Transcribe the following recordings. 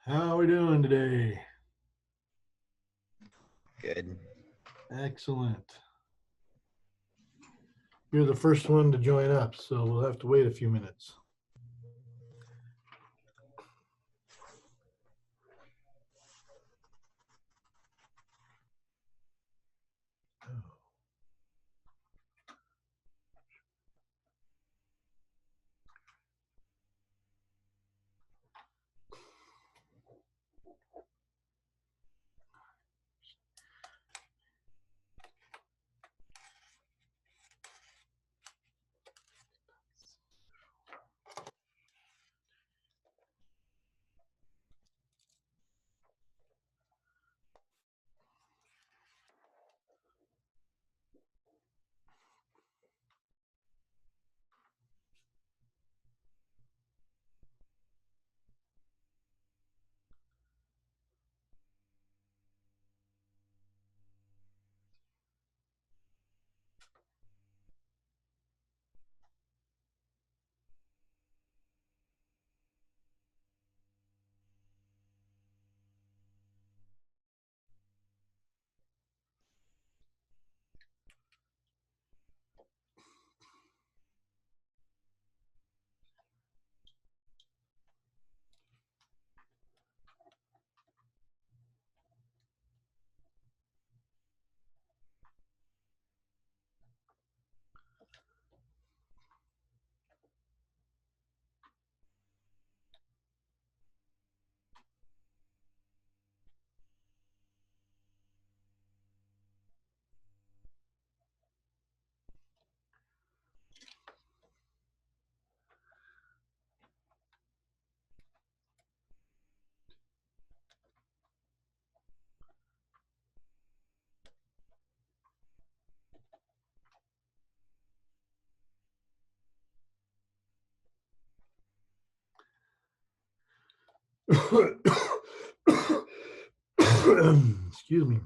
How are we doing today? Good. Excellent. You're the first one to join up, so we'll have to wait a few minutes. Excuse me.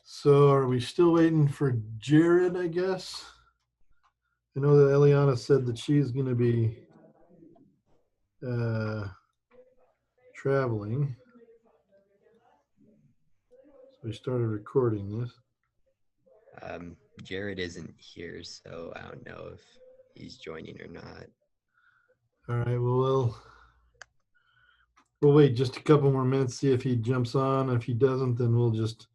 So, are we still waiting for Jared? I guess. I know that Eliana said that she's going to be uh, traveling. So we started recording this. Jared isn't here, so I don't know if he's joining or not. All right. Well, we'll wait just a couple more minutes, see if he jumps on. If he doesn't, then we'll just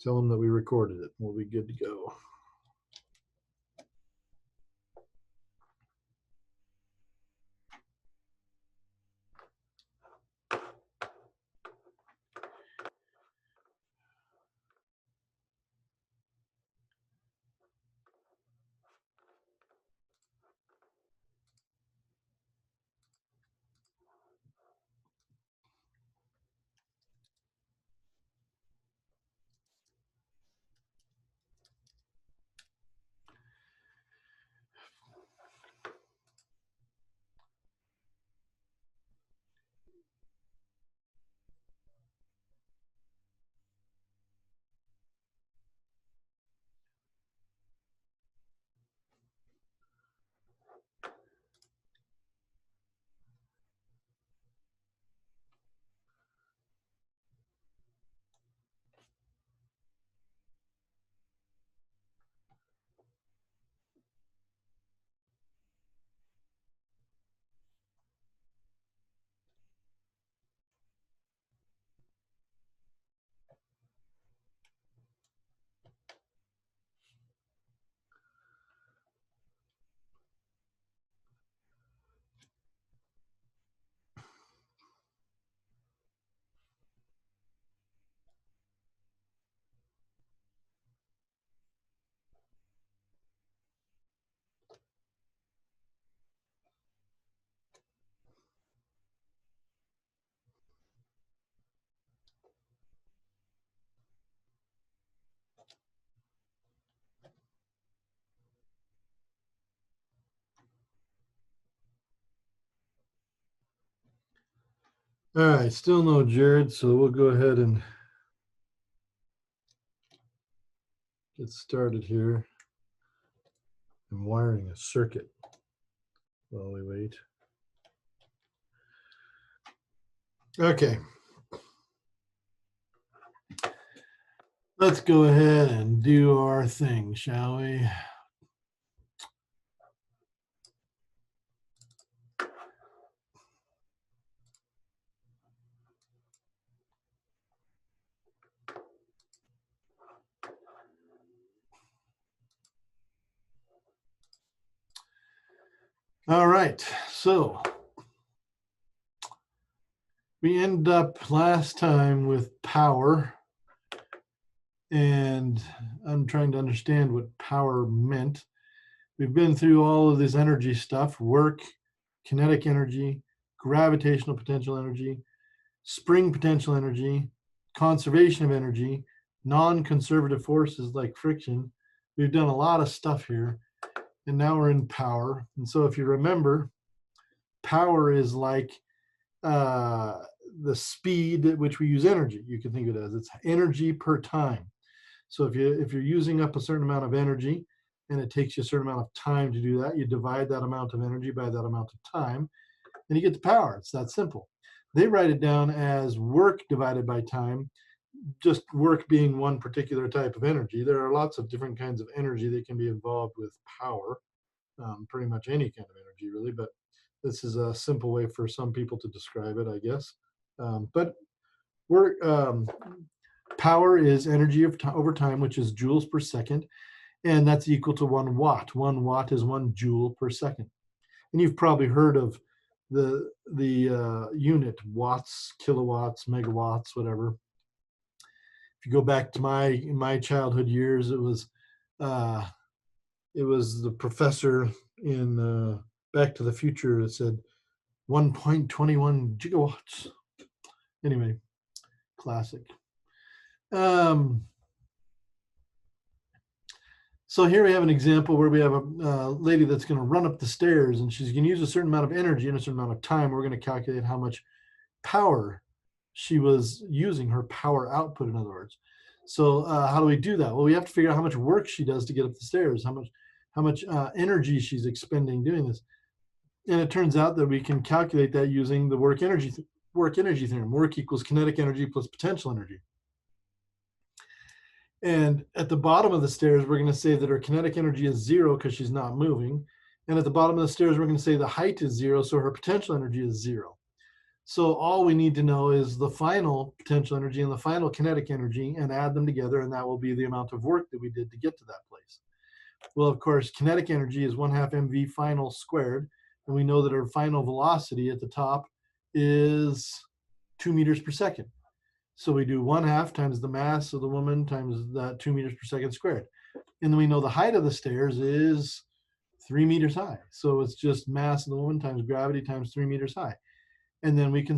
tell him that we recorded it. We'll be good to go. All right, still no Jared, so we'll go ahead and get started here. I'm wiring a circuit while we wait. Okay. Let's go ahead and do our thing, shall we? All right, so we end up last time with power, and I'm trying to understand what power meant. We've been through all of this energy stuff: work, kinetic energy, gravitational potential energy, spring potential energy, conservation of energy, non-conservative forces like friction. We've done a lot of stuff here, and now we're in power. And so if you remember, power is like the speed at which we use energy. You can think of it as it's energy per time. So if you're using up a certain amount of energy and it takes you a certain amount of time to do that, you divide that amount of energy by that amount of time, and you get the power. It's that simple. They write it down as work divided by time, just work being one particular type of energy. There are lots of different kinds of energy that can be involved with power, pretty much any kind of energy, really, but this is a simple way for some people to describe it, I guess. But we're, power is energy over time, which is joules per second, and that's equal to 1 watt. 1 watt is 1 joule per second. And you've probably heard of the unit, watts, kilowatts, megawatts, whatever. If you go back to my childhood years, it was the professor in Back to the Future that said 1.21 gigawatts. Anyway, classic. So here we have an example where we have a lady that's going to run up the stairs, and she's going to use a certain amount of energy in a certain amount of time. We're going to calculate how much power she was using, her power output, in other words. So how do we do that? Well, we have to figure out how much work she does to get up the stairs, how much energy she's expending doing this. And it turns out that we can calculate that using the work energy theorem. Work equals kinetic energy plus potential energy. And at the bottom of the stairs, we're going to say that her kinetic energy is 0 because she's not moving. And at the bottom of the stairs, we're going to say the height is 0, so her potential energy is 0. So all we need to know is the final potential energy and the final kinetic energy and add them together, and that will be the amount of work that we did to get to that place. Well, of course, kinetic energy is 1/2 mv final squared, and we know that our final velocity at the top is 2 meters per second. So we do 1/2 times the mass of the woman times that 2 meters per second squared. And then we know the height of the stairs is 3 meters high. So it's just mass of the woman times gravity times 3 meters high. And then we can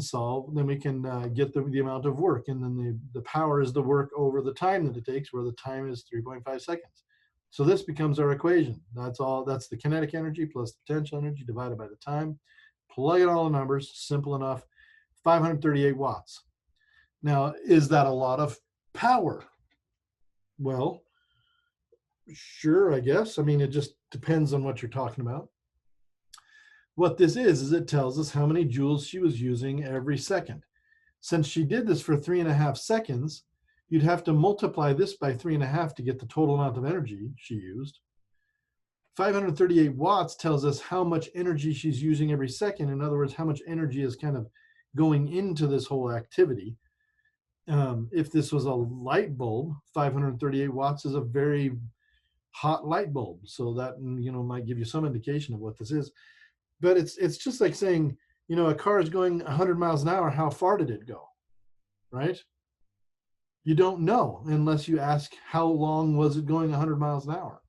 get the amount of work. And then the power is the work over the time that it takes, where the time is 3.5 seconds. So this becomes our equation. That's the kinetic energy plus the potential energy divided by the time. Plug in all the numbers, simple enough, 538 watts. Now, is that a lot of power? Well, sure, I guess. I mean, it just depends on what you're talking about. What this is it tells us how many joules she was using every second. Since she did this for 3.5 seconds, you'd have to multiply this by 3.5 to get the total amount of energy she used. 538 watts tells us how much energy she's using every second. In other words, how much energy is kind of going into this whole activity. If this was a light bulb, 538 watts is a very hot light bulb. So that, might give you some indication of what this is. But it's just like saying, a car is going 100 miles an hour. How far did it go? Right? You don't know unless you ask how long was it going 100 miles an hour.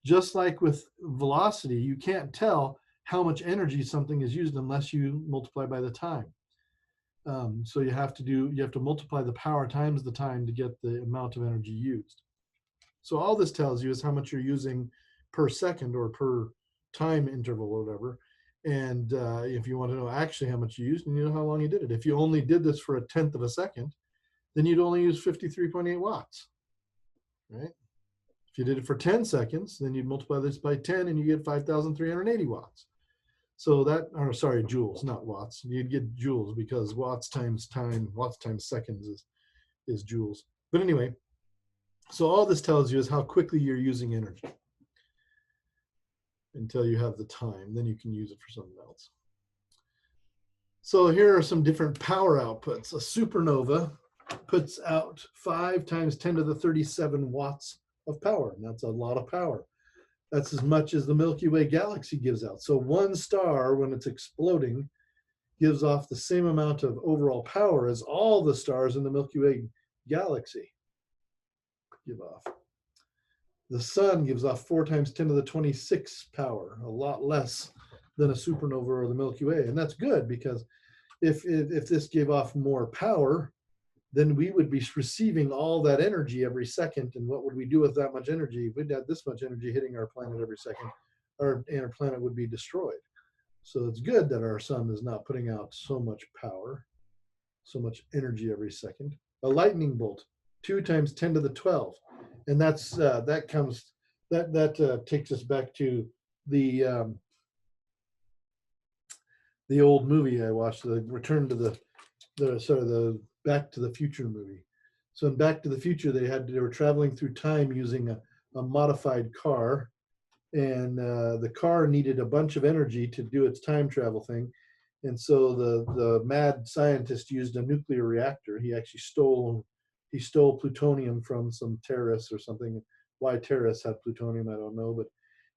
Just like with velocity, you can't tell how much energy something is used unless you multiply by the time. So you have to multiply the power times the time to get the amount of energy used. So all this tells you is how much you're using per second or per time interval or whatever. And if you want to know actually how much you used, and you know how long you did it. If you only did this for a tenth of a second, then you'd only use 53.8 watts, right? If you did it for 10 seconds, then you'd multiply this by 10 and you get 5,380 watts. So that, or sorry, joules, not watts. You'd get joules because watts times time, watts times seconds is joules. But anyway, so all this tells you is how quickly you're using energy until you have the time. Then you can use it for something else. So here are some different power outputs. A supernova puts out 5 times 10 to the 37 watts of power. And that's a lot of power. That's as much as the Milky Way galaxy gives out. So one star, when it's exploding, gives off the same amount of overall power as all the stars in the Milky Way galaxy give off. The sun gives off 4 times 10 to the 26 power, a lot less than a supernova or the Milky Way. And that's good because if this gave off more power, then we would be receiving all that energy every second. And what would we do with that much energy? If we'd had this much energy hitting our planet every second, our planet would be destroyed. So it's good that our sun is not putting out so much power, so much energy every second. A lightning bolt, 2 times 10 to the 12. And that's that takes us back to the old movie I watched, the Return to the Back to the Future movie. So in Back to the Future, they were traveling through time using a modified car, and the car needed a bunch of energy to do its time travel thing. And so the mad scientist used a nuclear reactor. He actually stole plutonium from some terrorists or something. Why terrorists had plutonium, I don't know, but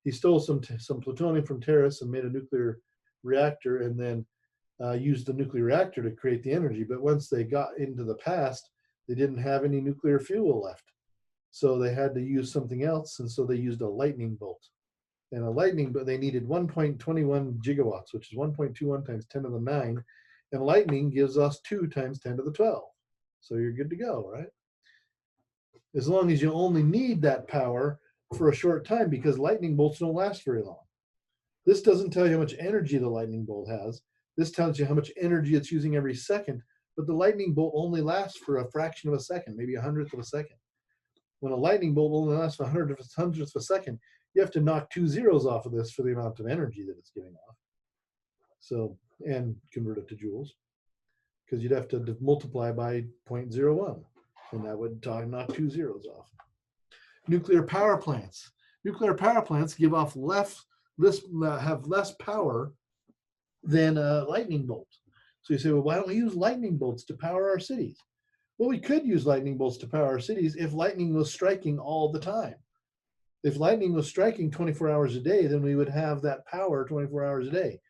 he stole some plutonium from terrorists and made a nuclear reactor, and then used the nuclear reactor to create the energy. But once they got into the past, they didn't have any nuclear fuel left. So they had to use something else. And so they used a lightning bolt. And a lightning, but they needed 1.21 gigawatts, which is 1.21 times 10 to the 9. And lightning gives us 2 times 10 to the 12. So you're good to go, right? As long as you only need that power for a short time, because lightning bolts don't last very long. This doesn't tell you how much energy the lightning bolt has. This tells you how much energy it's using every second, but the lightning bolt only lasts for a fraction of a second, maybe a hundredth of a second. When a lightning bolt only lasts for a hundredth of a second, you have to knock 2 zeros off of this for the amount of energy that it's giving off. So, and convert it to joules, because you'd have to multiply by 0.01, and that would knock 2 zeros off. Nuclear power plants. Nuclear power plants give off have less power than a lightning bolt. So you say, well, why don't we use lightning bolts to power our cities? Well, we could use lightning bolts to power our cities if lightning was striking all the time. If lightning was striking 24 hours a day, then we would have that power 24 hours a day.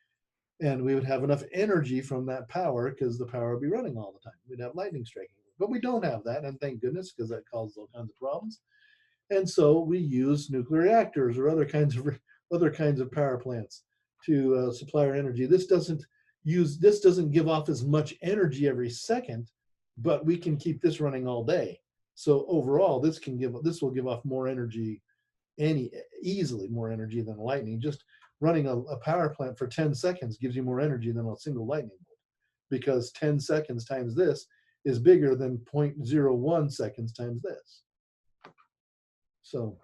And we would have enough energy from that power because the power would be running all the time. We'd have lightning striking. But we don't have that, and thank goodness, because that causes all kinds of problems. And so we use nuclear reactors or other kinds of power plants to supply our energy. This doesn't give off as much energy every second, but we can keep this running all day. So overall, this will give off more energy, easily more energy than lightning. Just running a power plant for 10 seconds gives you more energy than a single lightning bolt, because 10 seconds times this is bigger than 0.01 seconds times this. So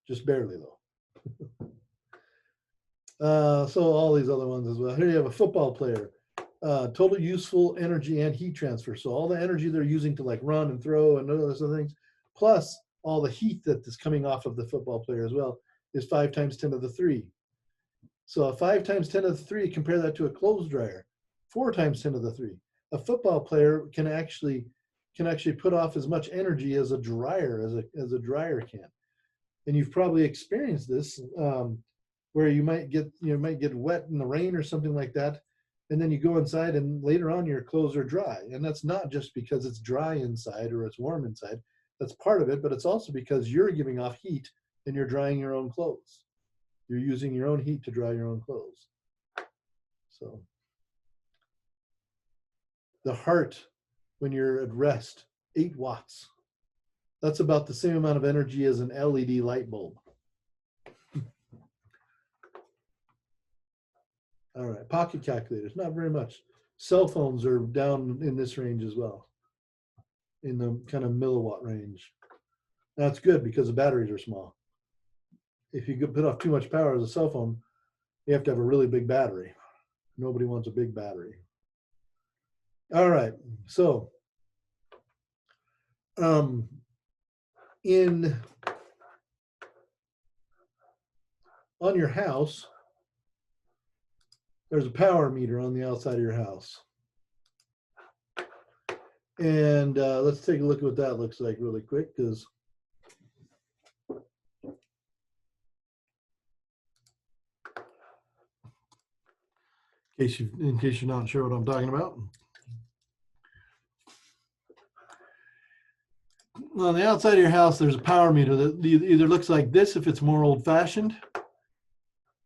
just barely though. So all these other ones as well. Here you have a football player. Total useful energy and heat transfer. So all the energy they're using to like run and throw and all those other things, plus all the heat that is coming off of the football player as well, is 5 times 10 to the 3. So a 5 times 10 to the 3, compare that to a clothes dryer, 4 times 10 to the 3. A football player can actually put off as much energy as a dryer can. And you've probably experienced this, where you might get wet in the rain or something like that, and then you go inside and later on your clothes are dry. And that's not just because it's dry inside or it's warm inside. That's part of it, but it's also because you're giving off heat and you're drying your own clothes. You're using your own heat to dry your own clothes. So the heart, when you're at rest, 8 watts. That's about the same amount of energy as an LED light bulb. All right, pocket calculators, not very much. Cell phones are down in this range as well, in the kind of milliwatt range. That's good because the batteries are small. If you could put off too much power as a cell phone, you have to have a really big battery. Nobody wants a big battery. All right, so in on your house, there's a power meter on the outside of your house. And let's take a look at what that looks like really quick, because in case you're not sure what I'm talking about. On the outside of your house, there's a power meter that either looks like this if it's more old-fashioned.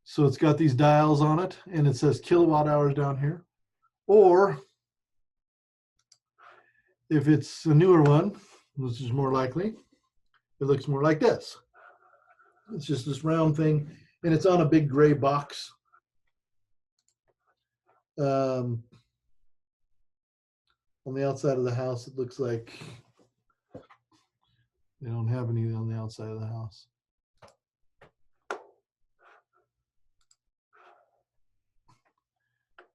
So it's got these dials on it, and it says kilowatt hours down here. Or if it's a newer one, which is more likely, it looks more like this. It's just this round thing, and it's on a big gray box. On the outside of the house, it looks like they don't have any on the outside of the house.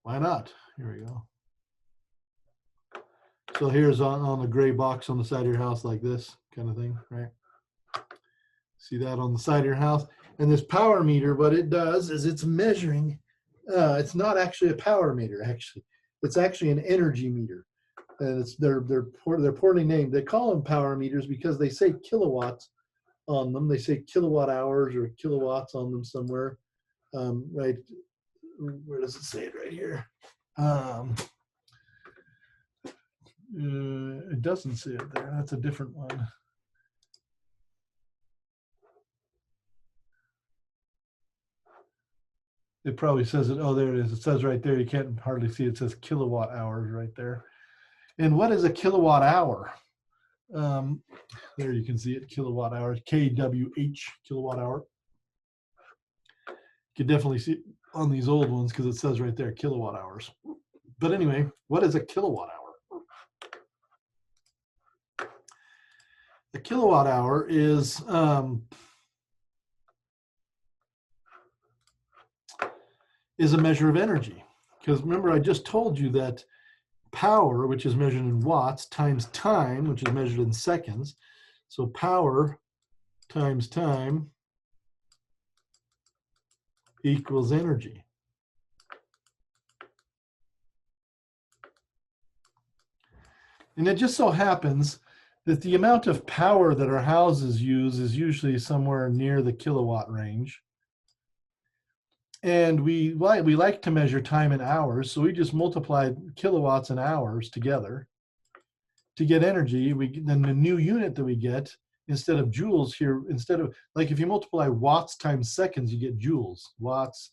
Why not? Here we go. So here's on the gray box on the side of your house like this kind of thing, right? See that on the side of your house? And this power meter, what it does is it's measuring, it's not actually a power meter, actually. It's actually an energy meter. And it's they're poorly named. They call them power meters because they say kilowatts on them. They say kilowatt hours or kilowatts on them somewhere. Right, where does it say it right here? It doesn't say it there. That's a different one. It probably says it. Oh, there it is. It says right there. You can't hardly see it. It says kilowatt hours right there. And what is a kilowatt hour? There you can see it, kilowatt hours, kWh, kilowatt hour. You can definitely see it on these old ones because it says right there, kilowatt hours. But anyway, what is a kilowatt hour? A kilowatt hour is a measure of energy. Because remember, I just told you that power, which is measured in watts, times time, which is measured in seconds. So power times time equals energy. And it just so happens that the amount of power that our houses use is usually somewhere near the kilowatt range. And we like to measure time in hours, so we just multiply kilowatts and hours together to get energy. Then the new unit that we get, instead of joules here, instead of, like if you multiply watts times seconds, you get joules. Watts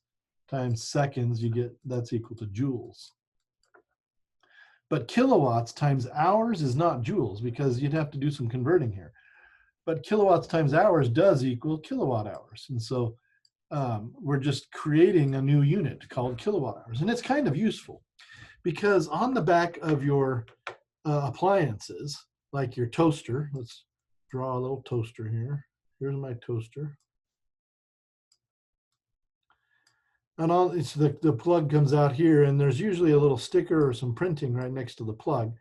times seconds, that's equal to joules. But kilowatts times hours is not joules because you'd have to do some converting here. But kilowatts times hours does equal kilowatt hours. And so we're just creating a new unit called kilowatt hours. And it's kind of useful because on the back of your appliances, like your toaster, let's draw a little toaster here. Here's my toaster. And it's the plug comes out here, and there's usually a little sticker or some printing right next to the plug.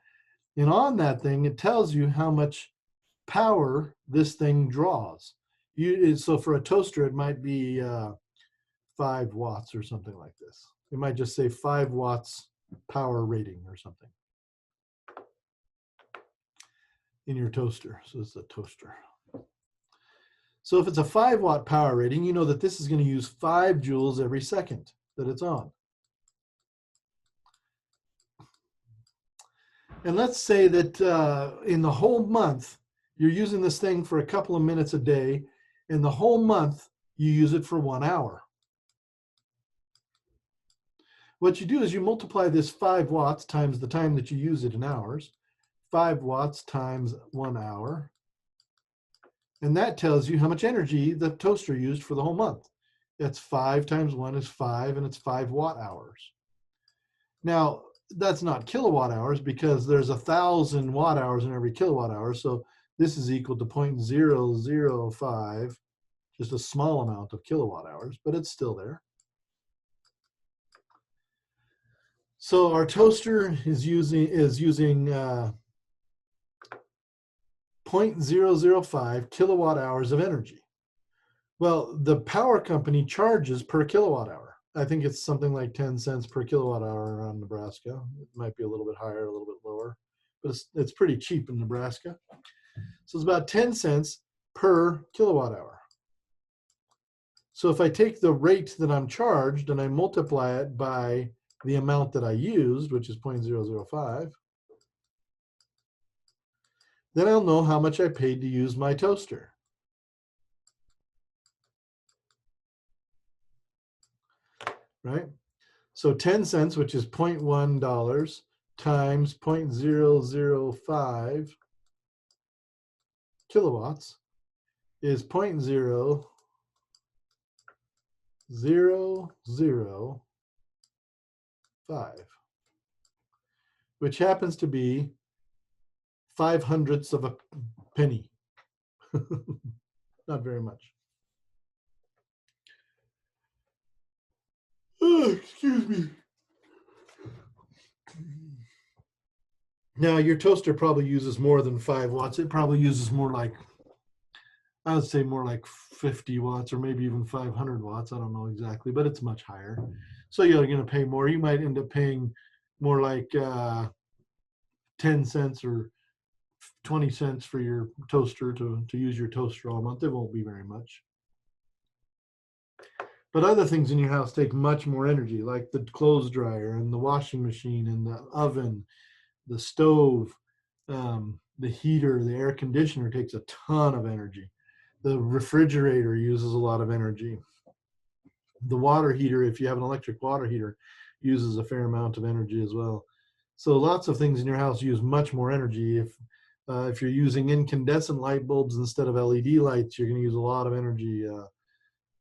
And on that thing, it tells you how much power this thing draws. So for a toaster, it might be 5 watts or something like this. It might just say 5 watts power rating or something in your toaster. So it's a toaster. So if it's a 5 watt power rating, you know that this is going to use 5 joules every second that it's on. And let's say that in the whole month, you're using this thing for a couple of minutes a day. In the whole month, you use it for 1 hour. What you do is you multiply this 5 watts times the time that you use it in hours, 5 watts times 1 hour, and that tells you how much energy the toaster used for the whole month. That's 5 times 1 is 5, and it's 5 watt hours. Now, that's not kilowatt hours because there's 1,000 watt hours in every kilowatt hour. So this is equal to 0.005, just a small amount of kilowatt hours, but it's still there. So our toaster is using 0.005 kilowatt hours of energy. Well, the power company charges per kilowatt hour. I think it's something like 10 cents per kilowatt hour around Nebraska. It might be a little bit higher, a little bit lower, but it's pretty cheap in Nebraska. So it's about 10 cents per kilowatt hour. So if I take the rate that I'm charged and I multiply it by the amount that I used, which is 0.005, then I'll know how much I paid to use my toaster. Right? So 10 cents, which is $0.1 times 0.005 kilowatts is 0.0005, which happens to be 5/100ths of a penny. Not very much. Oh, excuse me. Now, your toaster probably uses more than 5 watts. It probably uses more like, I would say more like 50 watts or maybe even 500 watts. I don't know exactly, but it's much higher. So you're going to pay more. You might end up paying more like 10 cents or 20 cents for your toaster to use your toaster all month. It won't be very much. But other things in your house take much more energy, like the clothes dryer and the washing machine and the oven, the stove, the heater, the air conditioner takes a ton of energy. The refrigerator uses a lot of energy. The water heater, if you have an electric water heater, uses a fair amount of energy as well. So lots of things in your house use much more energy. If you're using incandescent light bulbs instead of LED lights, you're going to use a lot of energy.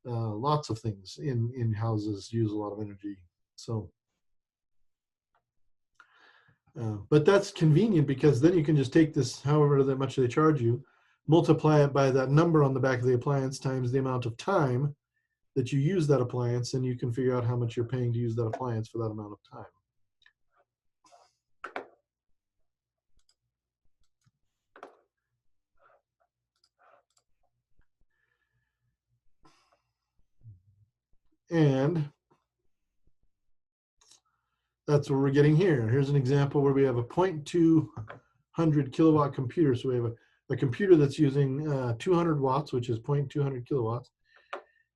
Lots of things in houses use a lot of energy. So, but that's convenient because then you can just take this, however that much they charge you, multiply it by that number on the back of the appliance times the amount of time that you use that appliance, and you can figure out how much you're paying to use that appliance for that amount of time. And that's what we're getting here. Here's an example where we have a 0.200 kilowatt computer. So we have a computer that's using 200 watts, which is 0.200 kilowatts.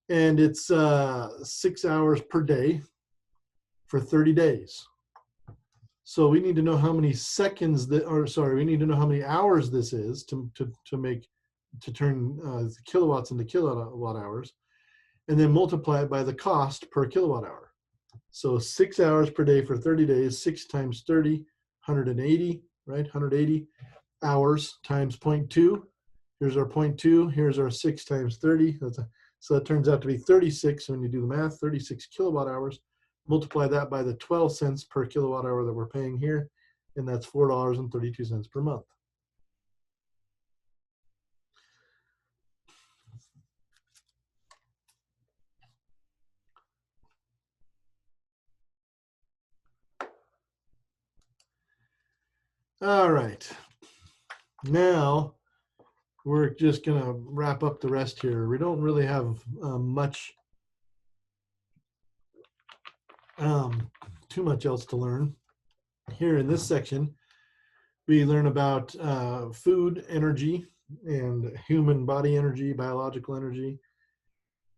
And it's 6 hours per day for 30 days. So we need to know how many seconds that, or sorry, we need to know how many hours this is to turn kilowatts into kilowatt hours, and then multiply it by the cost per kilowatt hour. So 6 hours per day for 30 days, 6 times 30, 180, right? 180 hours times 0.2. Here's our 0.2. Here's our 6 times 30. So it turns out to be 36 when you do the math, 36 kilowatt hours. Multiply that by the 12 cents per kilowatt hour that we're paying here, and that's $4.32 per month. All right. Now we're just going to wrap up the rest here. We don't really have much, too much else to learn. Here in this section, we learn about food energy and human body energy, biological energy.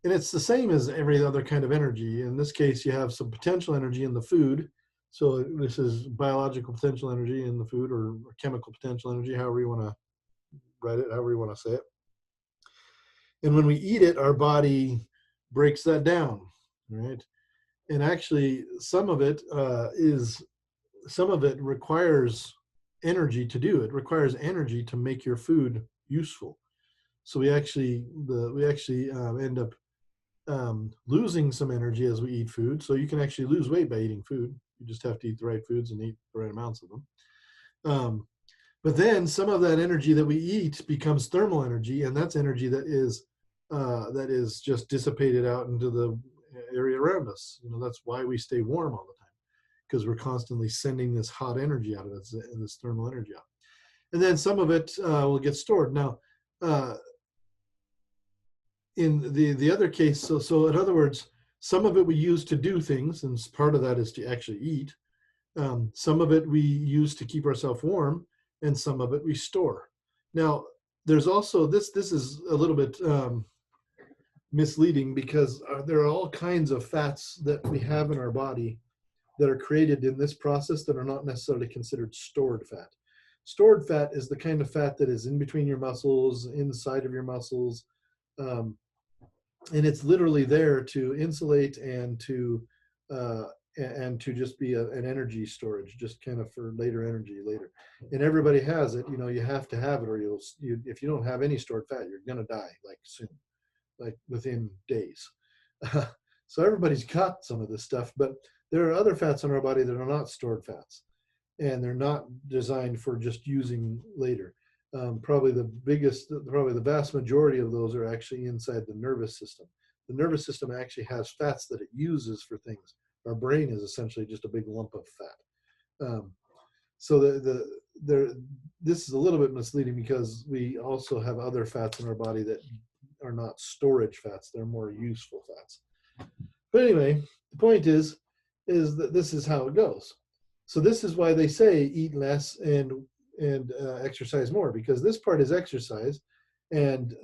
And it's the same as every other kind of energy. In this case, you have some potential energy in the food. So this is biological potential energy in the food, or chemical potential energy, however you want to write it, however you want to say it. And when we eat it, our body breaks that down, right? And actually, some of it requires energy to do. It requires energy to make your food useful. So we actually end up losing some energy as we eat food. So you can actually lose weight by eating food. You just have to eat the right foods and eat the right amounts of them. Um, but then some of that energy that we eat becomes thermal energy, and that's energy that is just dissipated out into the area around us. You know, that's why we stay warm all the time, because we're constantly sending this hot energy out of it, this thermal energy out. And then some of it will get stored. Now, uh, in the other case, so in other words, some of it we use to do things, and part of that is to actually eat. Some of it we use to keep ourselves warm, and some of it we store. Now, there's also this. This is a little bit misleading, because there are all kinds of fats that we have in our body that are created in this process that are not necessarily considered stored fat. Stored fat is the kind of fat that is in between your muscles, inside of your muscles, um, and it's literally there to insulate uh, and to just be an energy storage, just kind of for later energy later. And everybody has it. You know, you have to have it, or if you don't have any stored fat, you're gonna die like soon, like within days. So everybody's got some of this stuff, but there are other fats in our body that are not stored fats, and they're not designed for just using later. Probably the vast majority of those are actually inside the nervous system. The nervous system actually has fats that it uses for things. Our brain is essentially just a big lump of fat. So this is a little bit misleading, because we also have other fats in our body that are not storage fats; they're more useful fats. But anyway, the point is that this is how it goes. So this is why they say eat less and exercise more, because this part is exercise, and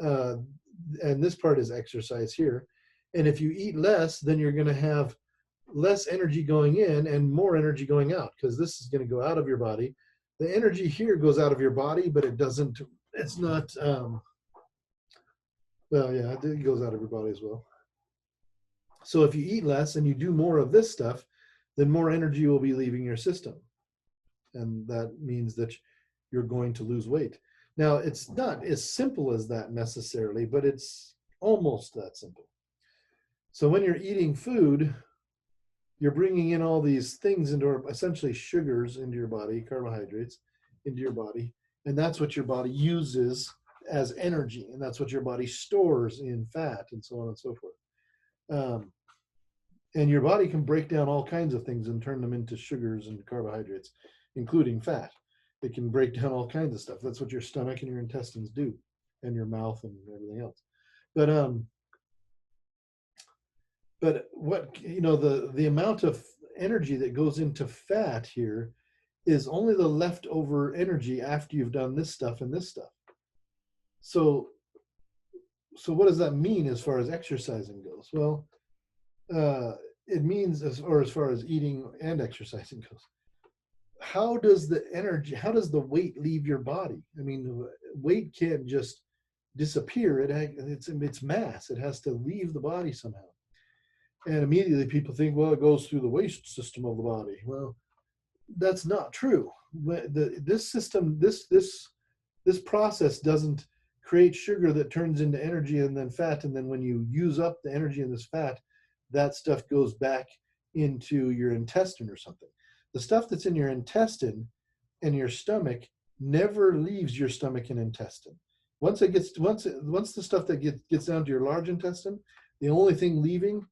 this part is exercise here. And if you eat less, then you're going to have less energy going in and more energy going out, because this is going to go out of your body. The energy here goes out of your body, but it doesn't. It's not. Well, yeah, it goes out of your body as well. So if you eat less and you do more of this stuff, then more energy will be leaving your system. And that means that you're going to lose weight. Now, it's not as simple as that necessarily, but it's almost that simple. So when you're eating food, you're bringing in all these things into essentially sugars into your body, carbohydrates into your body, and that's what your body uses as energy, and that's what your body stores in fat, and so on and so forth. And your body can break down all kinds of things and turn them into sugars and carbohydrates, including fat. It can break down all kinds of stuff. That's what your stomach and your intestines do, and your mouth and everything else. But what, the amount of energy that goes into fat here is only the leftover energy after you've done this stuff and this stuff. So what does that mean as far as exercising goes? Well, it means, as far as eating and exercising goes, how does the weight leave your body? I mean, weight can't just disappear. It's mass. It has to leave the body somehow. And immediately people think, well, it goes through the waste system of the body. Well, that's not true. This process doesn't create sugar that turns into energy and then fat, and then when you use up the energy in this fat, that stuff goes back into your intestine or something. The stuff that's in your intestine and your stomach never leaves your stomach and intestine. Once the stuff that gets down to your large intestine, the only thing leaving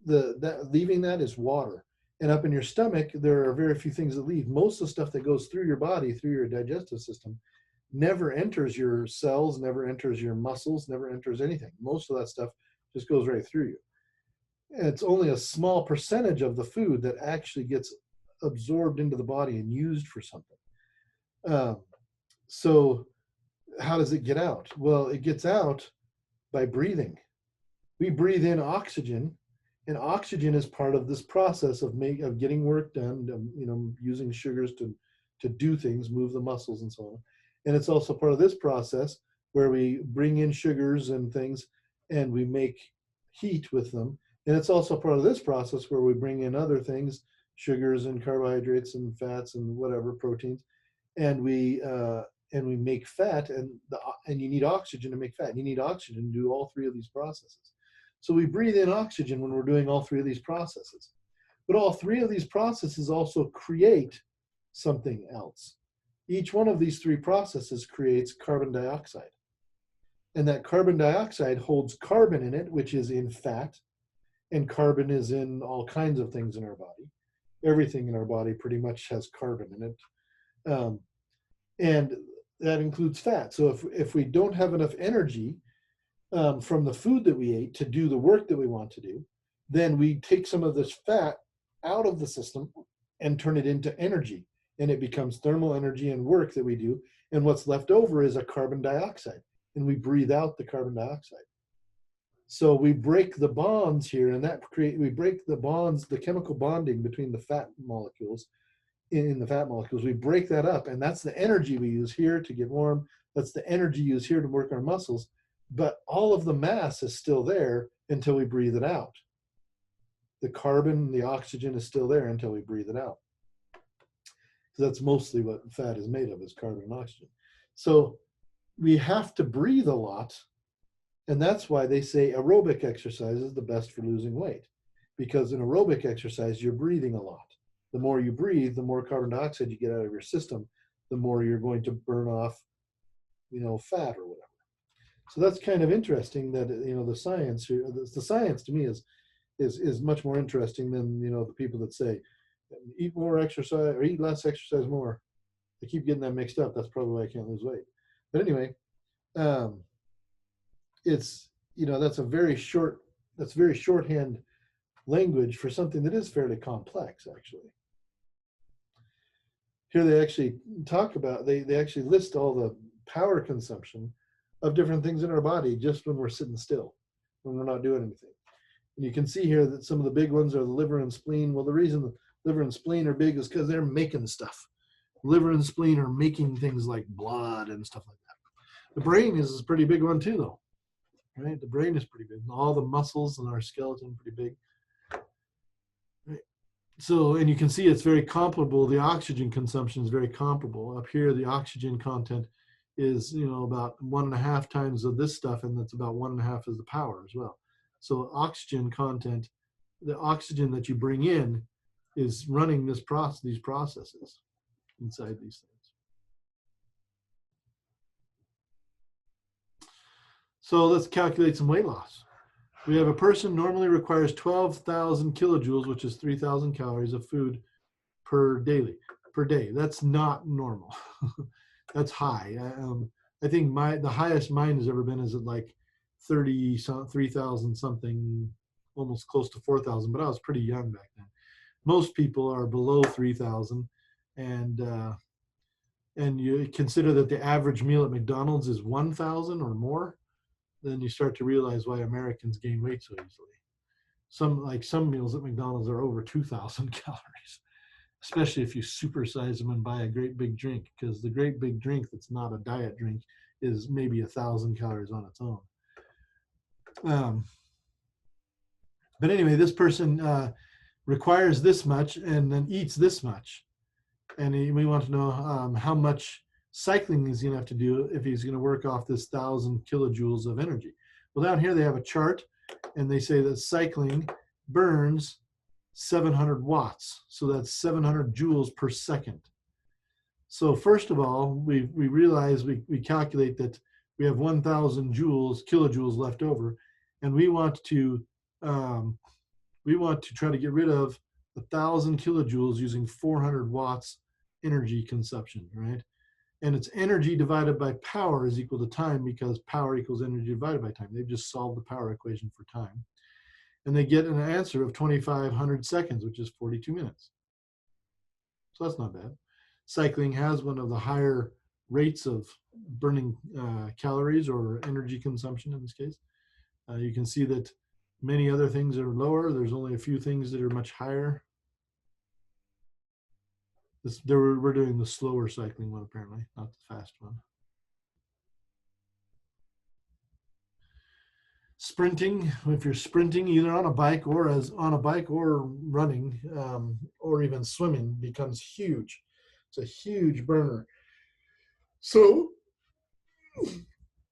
that is water. And up in your stomach, there are very few things that leave. Most of the stuff that goes through your body, through your digestive system, never enters your cells, never enters your muscles, never enters anything. Most of that stuff just goes right through you. And it's only a small percentage of the food that actually gets absorbed into the body and used for something. So how does it get out? Well, it gets out by breathing. We breathe in oxygen, and oxygen is part of this process of getting work done, using sugars to do things, move the muscles and so on. And it's also part of this process where we bring in sugars and things and we make heat with them. And it's also part of this process where we bring in other things, sugars and carbohydrates and fats and whatever, proteins, and we make fat, and you need oxygen to make fat. You need oxygen to do all three of these processes. So we breathe in oxygen when we're doing all three of these processes. But all three of these processes also create something else. Each one of these three processes creates carbon dioxide. And that carbon dioxide holds carbon in it, which is in fat, and carbon is in all kinds of things in our body. Everything in our body pretty much has carbon in it. And that includes fat. So if we don't have enough energy from the food that we ate to do the work that we want to do, then we take some of this fat out of the system and turn it into energy. And it becomes thermal energy and work that we do. And what's left over is a carbon dioxide. And we breathe out the carbon dioxide. So we break the bonds here, and we break the bonds, the chemical bonding between the fat molecules in the fat molecules. We break that up, and that's the energy we use here to get warm. That's the energy used here to work our muscles. But all of the mass is still there until we breathe it out. The carbon, the oxygen is still there until we breathe it out. So that's mostly what fat is made of, is carbon and oxygen. So we have to breathe a lot. And that's why they say aerobic exercise is the best for losing weight. Because in aerobic exercise, you're breathing a lot. The more you breathe, the more carbon dioxide you get out of your system, the more you're going to burn off, fat or whatever. So that's kind of interesting that, the science to me is much more interesting than, the people that say, eat more exercise or eat less, exercise more. I keep getting that mixed up. That's probably why I can't lose weight. But anyway, it's, that's very shorthand language for something that is fairly complex, actually. Here they actually talk about, they actually list all the power consumption of different things in our body just when we're sitting still, when we're not doing anything. And you can see here that some of the big ones are the liver and spleen. Well, the reason the liver and spleen are big is because they're making stuff. Liver and spleen are making things like blood and stuff like that. The brain is a pretty big one too, though. Right? The brain is pretty big. All the muscles in our skeleton are pretty big. Right? So, and you can see it's very comparable. The oxygen consumption is very comparable. Up here, the oxygen content is, about 1.5 times of this stuff, and that's about 1.5 is the power as well. So oxygen content, the oxygen that you bring in is running these processes inside these things. So let's calculate some weight loss. We have a person normally requires 12,000 kilojoules, which is 3,000 calories of food per day. That's not normal. That's high. I think the highest mine has ever been is at like 3,000 something, almost close to 4,000, but I was pretty young back then. Most people are below 3,000, and you consider that the average meal at McDonald's is 1,000 or more, then you start to realize why Americans gain weight so easily. Some meals at McDonald's are over 2,000 calories, especially if you supersize them and buy a great big drink, because the great big drink that's not a diet drink is maybe 1,000 calories on its own. But anyway, this person requires this much and then eats this much. And we want to know how much cycling he's going to have to do if he's going to work off this 1,000 kilojoules of energy. Well, down here they have a chart, and they say that cycling burns 700 watts. So that's 700 joules per second. So first of all, we realize we calculate that we have 1,000 kilojoules left over, and we want to try to get rid of 1,000 kilojoules using 400 watts energy consumption, right? And it's energy divided by power is equal to time, because power equals energy divided by time. They've just solved the power equation for time. And they get an answer of 2,500 seconds, which is 42 minutes. So that's not bad. Cycling has one of the higher rates of burning calories or energy consumption in this case. You can see that many other things are lower. There's only a few things that are much higher. We're doing the slower cycling one, apparently, not the fast one. Sprinting, if you're sprinting either on a bike or running or even swimming, becomes huge. It's a huge burner. So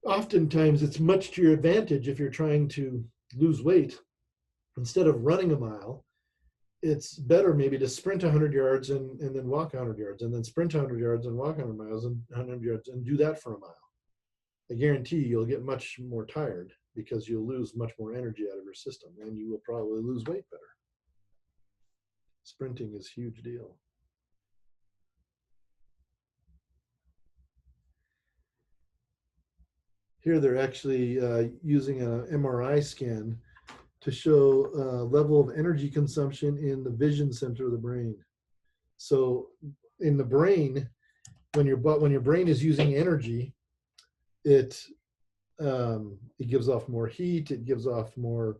oftentimes it's much to your advantage if you're trying to lose weight, instead of running a mile, it's better maybe to sprint 100 yards and then walk 100 yards and then sprint 100 yards and walk 100 miles and 100 yards and do that for a mile. I guarantee you'll get much more tired because you'll lose much more energy out of your system, and you will probably lose weight better. Sprinting is a huge deal. Here they're actually using an MRI scan to show level of energy consumption in the vision center of the brain. So in the brain, when your brain is using energy, it gives off more heat, it gives off more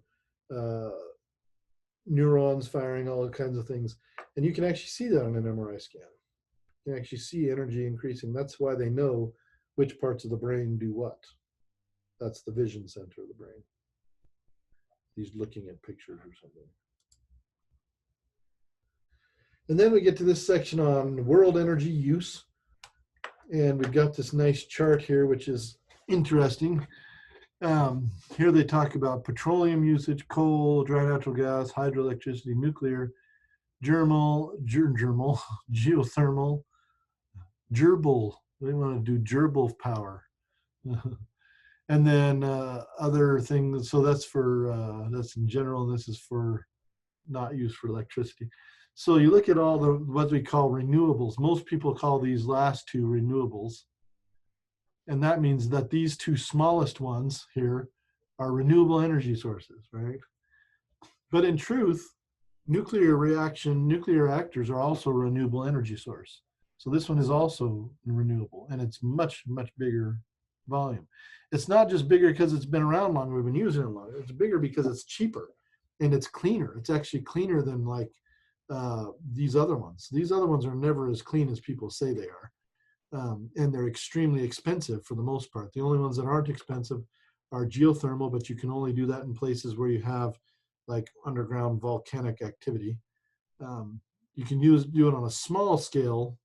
neurons firing, all kinds of things. And you can actually see that on an MRI scan. You can actually see energy increasing. That's why they know which parts of the brain do what. That's the vision center of the brain. He's looking at pictures or something. And then we get to this section on world energy use. And we've got this nice chart here, which is interesting. Here they talk about petroleum usage, coal, dry natural gas, hydroelectricity, nuclear, geothermal, gerbil. They want to do gerbil power. And then other things. So that's for, that's in general, and this is for not used for electricity. So you look at all the, what we call renewables. Most people call these last two renewables. And that means that these two smallest ones here are renewable energy sources, right? But in truth, nuclear reactors are also a renewable energy source. So this one is also renewable, and it's much, much bigger volume. It's not just bigger because it's been around longer, we've been using it longer. It's bigger because it's cheaper and it's cleaner. It's actually cleaner than like these other ones. These other ones are never as clean as people say they are. And they're extremely expensive for the most part. The only ones that aren't expensive are geothermal, but you can only do that in places where you have like underground volcanic activity. You can do it on a small scale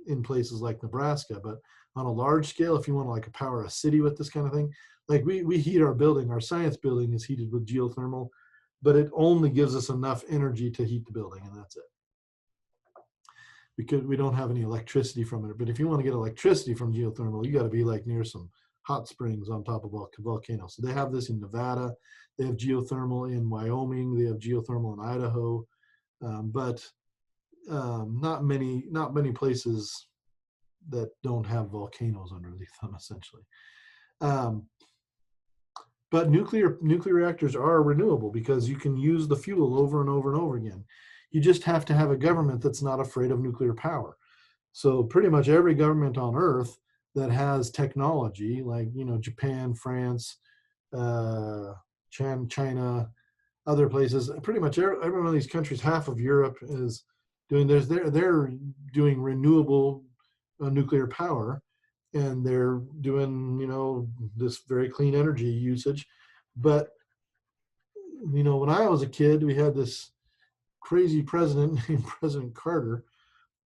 in places like Nebraska, but on a large scale, if you want to like power a city with this kind of thing, like we heat our building, our science building is heated with geothermal, but it only gives us enough energy to heat the building, and that's it. Because we don't have any electricity from it. But if you want to get electricity from geothermal, you got to be like near some hot springs on top of volcanoes. So they have this in Nevada, they have geothermal in Wyoming, they have geothermal in Idaho, but not many places that don't have volcanoes underneath them, essentially. But nuclear reactors are renewable because you can use the fuel over and over and over again. You just have to have a government that's not afraid of nuclear power. So pretty much every government on Earth that has technology, like Japan, France, China, other places, pretty much every one of these countries, half of Europe is doing this. They're doing renewable nuclear power, and they're doing this very clean energy usage. But when I was a kid, we had this crazy president named President Carter,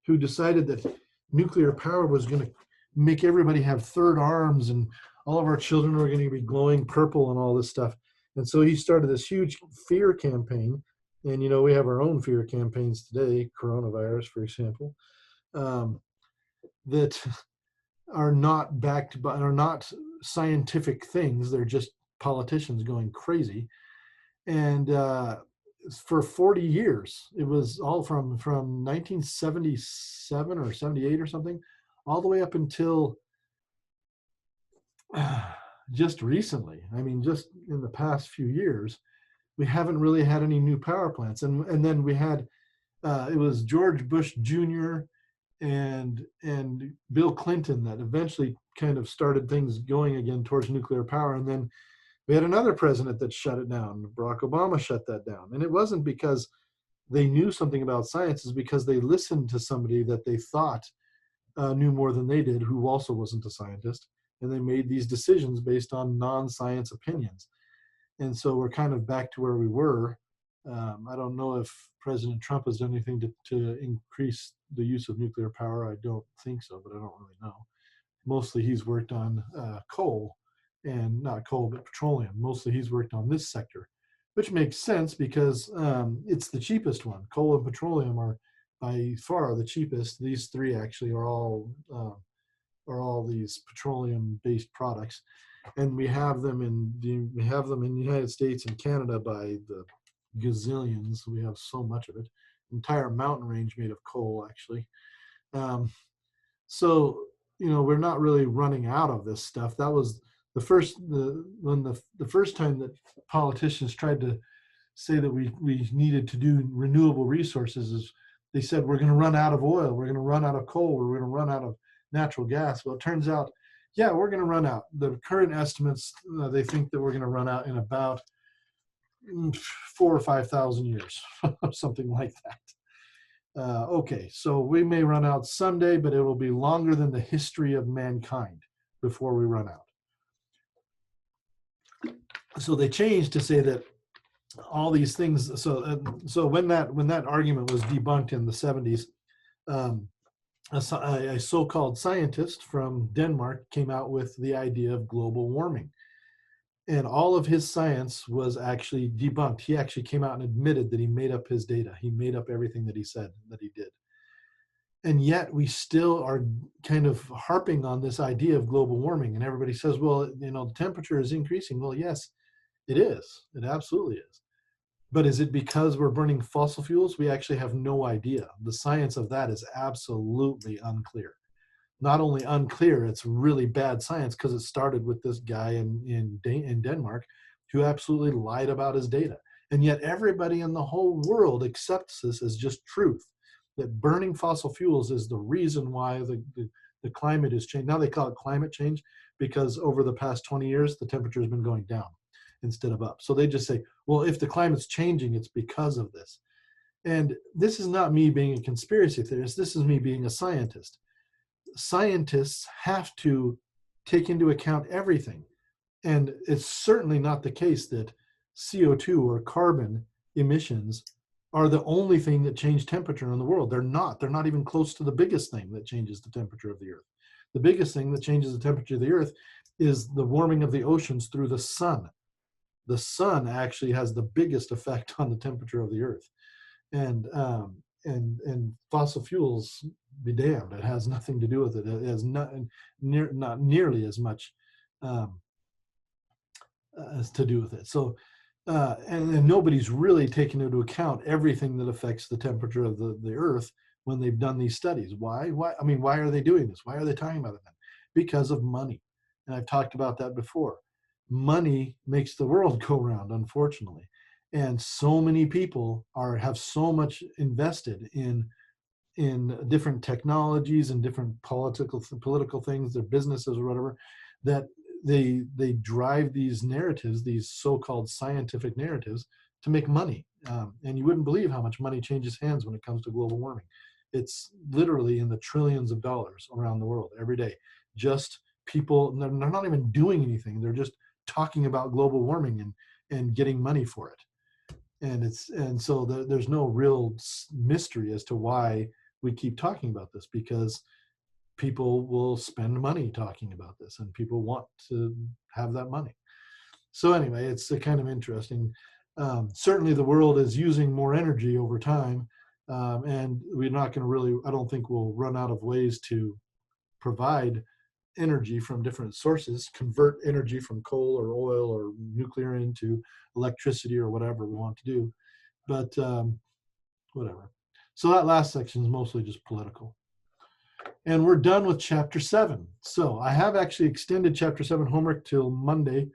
who decided that nuclear power was going to make everybody have third arms, and all of our children were going to be glowing purple and all this stuff. And so he started this huge fear campaign. And we have our own fear campaigns today, coronavirus, for example, that are not backed by, are not scientific things. They're just politicians going crazy. And for 40 years, it was all from 1977 or 78 or something, all the way up until just recently. I mean, just in the past few years, we haven't really had any new power plants. And then we had, it was George Bush Jr. and Bill Clinton that eventually kind of started things going again towards nuclear power. And then we had another president that shut it down. Barack Obama shut that down. And it wasn't because they knew something about science, it's because they listened to somebody that they thought knew more than they did, who also wasn't a scientist. And they made these decisions based on non-science opinions. And so we're kind of back to where we were. I don't know if President Trump has done anything to increase the use of nuclear power. I don't think so, but I don't really know. Mostly he's worked on coal, and not coal, but petroleum. Mostly he's worked on this sector. which makes sense because it's the cheapest one. Coal and petroleum are by far the cheapest. These three actually are all these petroleum-based products, and we have them in the United States and Canada by the gazillions. We have so much of it. Entire mountain range made of coal, actually. Um, so we're not really running out of this stuff. That was the first time that politicians tried to say that we needed to do renewable resources is they said we're going to run out of oil, we're going to run out of coal, we're going to run out of natural gas. Well, it turns out, yeah, we're going to run out. The current estimates, they think that we're going to run out in about 4,000 or 5,000 years, something like that. Okay, so we may run out someday, but it will be longer than the history of mankind before we run out. So they changed to say that all these things. So when that argument was debunked in the 70s, a so-called scientist from Denmark came out with the idea of global warming. And all of his science was actually debunked. He actually came out and admitted that he made up his data. He made up everything that he said that he did. And yet we still are kind of harping on this idea of global warming. And everybody says, well, the temperature is increasing. Well, yes, it is. It absolutely is. But is it because we're burning fossil fuels? We actually have no idea. The science of that is absolutely unclear. Not only unclear, it's really bad science because it started with this guy in Denmark who absolutely lied about his data. And yet everybody in the whole world accepts this as just truth, that burning fossil fuels is the reason why the climate is changing. Now they call it climate change because over the past 20 years, the temperature has been going down instead of up. So they just say, well, if the climate's changing, it's because of this. And this is not me being a conspiracy theorist. This is me being a scientist. Scientists have to take into account everything. And it's certainly not the case that CO2 or carbon emissions are the only thing that change temperature in the world. They're not. They're not even close to the biggest thing that changes the temperature of the earth. The biggest thing that changes the temperature of the earth is the warming of the oceans through the sun. The sun actually has the biggest effect on the temperature of the earth. And fossil fuels, be damned, it has nothing to do with it. It has not nearly as much as to do with it. So, and nobody's really taken into account everything that affects the temperature of the earth when they've done these studies. Why? I mean, why are they doing this? Why are they talking about it then? Because of money. And I've talked about that before. Money makes the world go round, unfortunately. And so many people have so much invested in different technologies and different political things, their businesses or whatever, that they drive these narratives, these so-called scientific narratives, to make money. And you wouldn't believe how much money changes hands when it comes to global warming. It's literally in the trillions of dollars around the world every day. Just people, they're not even doing anything. They're just talking about global warming and getting money for it. And so there's no real mystery as to why we keep talking about this, because people will spend money talking about this and people want to have that money. So anyway, it's kind of interesting. Certainly the world is using more energy over time, and we're not going to really, I don't think we'll run out of ways to provide energy from different sources, convert energy from coal or oil or nuclear into electricity or whatever we want to do. But whatever. So that last section is mostly just political. And we're done with chapter 7. So I have actually extended chapter 7 homework till Monday.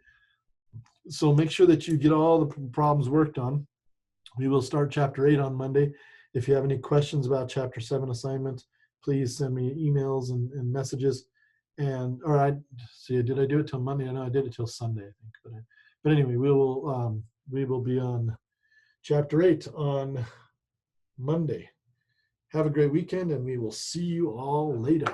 So make sure that you get all the problems worked on. We will start chapter 8 on Monday. If you have any questions about chapter 7 assignment, please send me emails and messages. And or I see, did I do it till Monday? I know I did it till Sunday, I think. But anyway, we will be on chapter 8 on Monday. Have a great weekend, and we will see you all later.